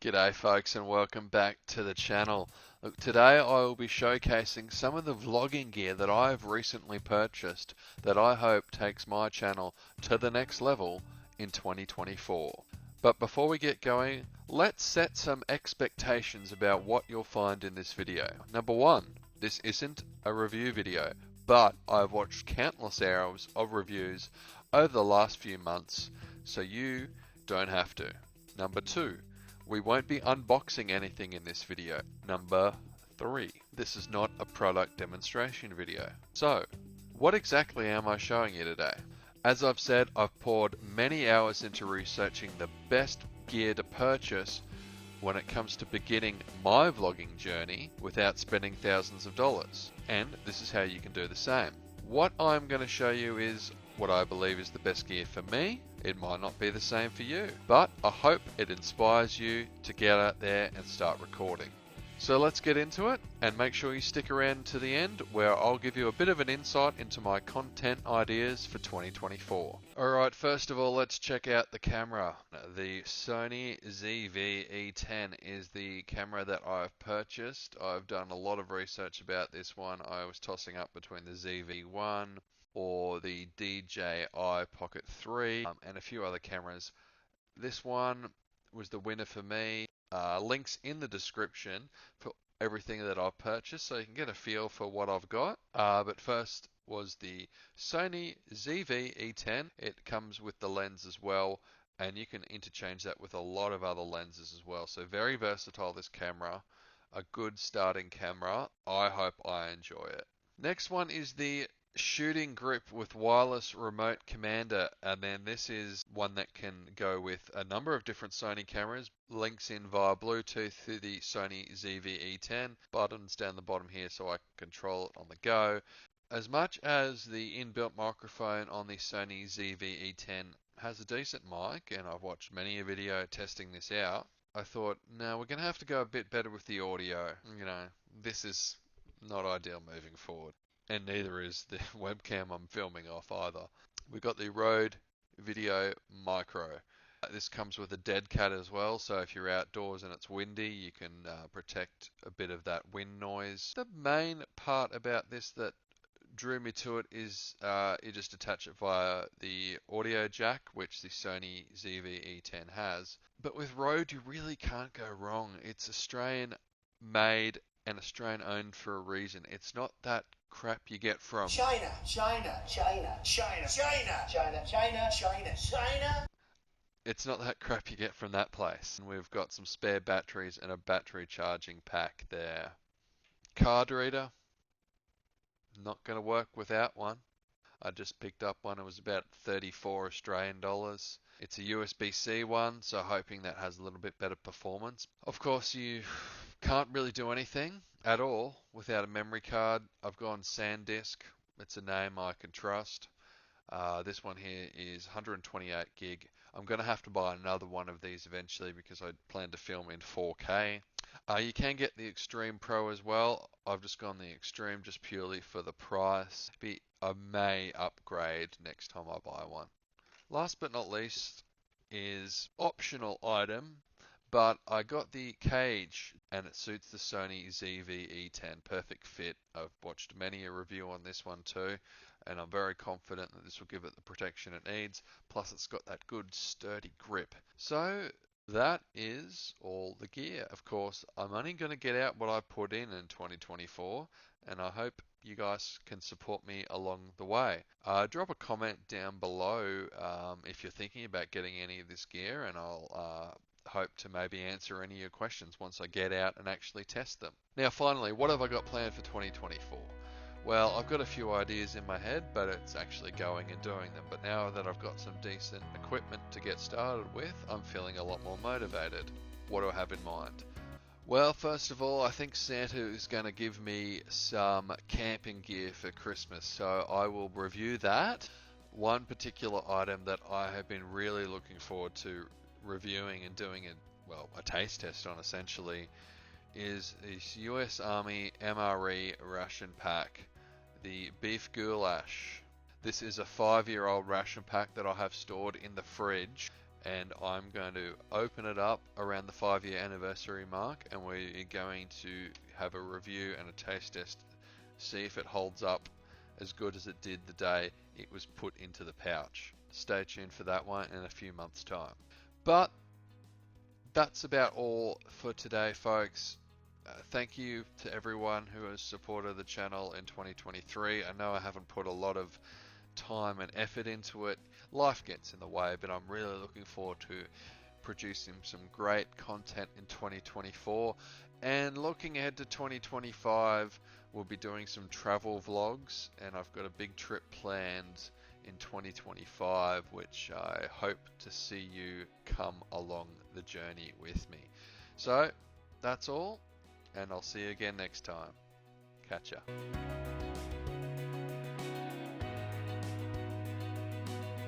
G'day folks and welcome back to the channel. Look, today I will be showcasing some of the vlogging gear that I have recently purchased that I hope takes my channel to the next level in 2024. But before we get going, let's set some expectations about what you'll find in this video. Number one, this isn't a review video, but I've watched countless hours of reviews over the last few months, so you don't have to. Number two, we won't be unboxing anything in this video. Number 3, this is not a product demonstration video. So, what exactly am I showing you today? As I've said, I've poured many hours into researching the best gear to purchase when it comes to beginning my vlogging journey without spending thousands of dollars. And this is how you can do the same. What I'm going to show you is what I believe is the best gear for me. It might not be the same for you, but I hope it inspires you to get out there and start recording. So let's get into it, and make sure you stick around to the end where I'll give you a bit of an insight into my content ideas for 2024. Alright, first of all, let's check out the camera. The Sony ZV-E10 is the camera that I've purchased. I've done a lot of research about this one. I was tossing up between the ZV-1 or the DJI Pocket 3 and a few other cameras. This one was the winner for me. Links in the description for everything that I've purchased so you can get a feel for what I've got. But first was the Sony ZV-E10. It comes with the lens as well, and you can interchange that with a lot of other lenses as well. So very versatile, this camera. A good starting camera. I hope I enjoy it. Next one is the shooting grip with wireless remote commander, and then this is one that can go with a number of different Sony cameras. Links in via Bluetooth to the Sony ZV-E10. Buttons down the bottom here so I can control it on the go. As much as the inbuilt microphone on the Sony ZV-E10 has a decent mic, and I've watched many a video testing this out, I thought, no, we're going to have to go a bit better with the audio. You know, this is not ideal moving forward. And neither is the webcam I'm filming off either. We've got the Rode VideoMicro. This comes with a dead cat as well, so if you're outdoors and it's windy, you can protect a bit of that wind noise. The main part about this that drew me to it is you just attach it via the audio jack, which the Sony ZV-E10 has. But with Rode, you really can't go wrong. It's Australian made and Australian owned for a reason. It's not that crap you get from China. It's not that crap you get from that place. And we've got some spare batteries and a battery charging pack there. Card reader, not going to work without one. I just picked up one. It was about 34 Australian dollars. It's a USB-C one, so hoping that has a little bit better performance. Of course, you can't really do anything at all without a memory card. I've gone SanDisk. It's a name I can trust. This one here is 128 gig. I'm going to have to buy another one of these eventually because I plan to film in 4K. You can get the Extreme Pro as well. I've just gone the Extreme just purely for the price. I may upgrade next time I buy one. Last but not least is optional item, but I got the cage and it suits the Sony ZV-E10. Perfect fit. I've watched many a review on this one too, and I'm very confident that this will give it the protection it needs. Plus it's got that good sturdy grip. So that is all the gear. Of course, I'm only going to get out what I put in 2024, and I hope you guys can support me along the way. Drop a comment down below if you're thinking about getting any of this gear, and I'll hope to maybe answer any of your questions once I get out and actually test them. Now finally, what have I got planned for 2024? Well, I've got a few ideas in my head, but it's actually going and doing them. But now that I've got some decent equipment to get started with, I'm feeling a lot more motivated. What do I have in mind? Well, first of all, I think Santa is going to give me some camping gear for Christmas, so I will review that. One particular item that I have been really looking forward to reviewing and doing a taste test on essentially is this US Army MRE ration pack, the beef goulash. This is a 5-year-old ration pack that I have stored in the fridge, and I'm going to open it up around the 5-year anniversary mark, and we're going to have a review and a taste test, see if it holds up as good as it did the day it was put into the pouch. Stay tuned for that one in a few months' time. But that's about all for today, folks. Thank you to everyone who has supported the channel in 2023. I know I haven't put a lot of time and effort into it. Life gets in the way, but I'm really looking forward to producing some great content in 2024. And looking ahead to 2025, we'll be doing some travel vlogs, and I've got a big trip planned in 2025, which I hope to see you come along the journey with me. So that's all, and I'll see you again next time. Catch ya.